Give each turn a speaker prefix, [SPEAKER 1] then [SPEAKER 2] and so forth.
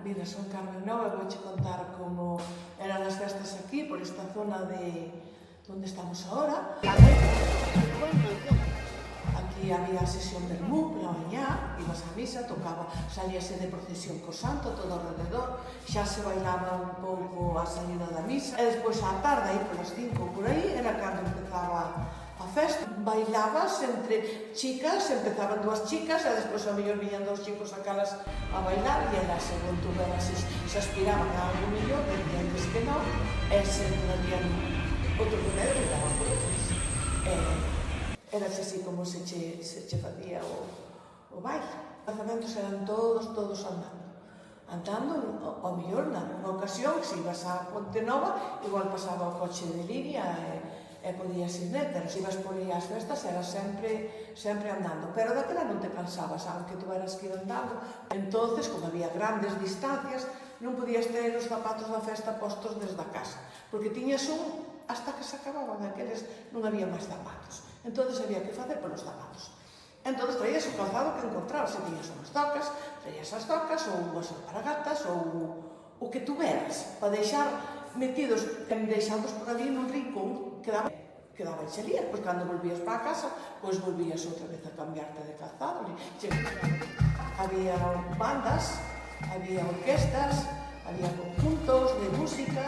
[SPEAKER 1] Mira, son Carmen Nova, vouche contar como eran as festas aquí, por esta zona de onde estamos agora. Aquí había a sesión del MU pola mañá, ibas a misa, tocaba, salíase de procesión co santo todo alrededor, xa se bailaba un pouco a saída da misa, e despois á tarde, aí polas 5 por aí, era cando empezaba a festa. Bailabas entre chicas, empezaban dúas chicas, e despois a mellor viñan dous chicos a calas a bailar, e elas, según tú veras, se aspiraban a algo mellor, decían que non, e se habían outro remedio que daban por eles. Era así como se che facía o baile. Os casamentos eran todos andando, ao mellor, nunha ocasión, se ibas a Ponte Nova, igual pasaba o coche de línea e podías ir net, pero se ibas por aí ás festas era sempre andando, pero daquela non te cansabas, aunque tuveras que ir andando. Entonces, como había grandes distancias, non podías ter os zapatos da festa postos desde a casa, porque tiñas un hasta que se acababan aqueles, non había máis zapatos. Entonces había que facer polos zapatos. Entonces traías o calzado que encontrabas, se tiñas unhas tocas, traías as tocas ou unhas alparagatas ou o que tuveras, para deixar metidos, deixados por ali nun rincón, quedaban xelías, pois cando volvías para a casa, pois volvías outra vez a cambiarte de calzado. Había bandas, había orquestas, había conjuntos de música,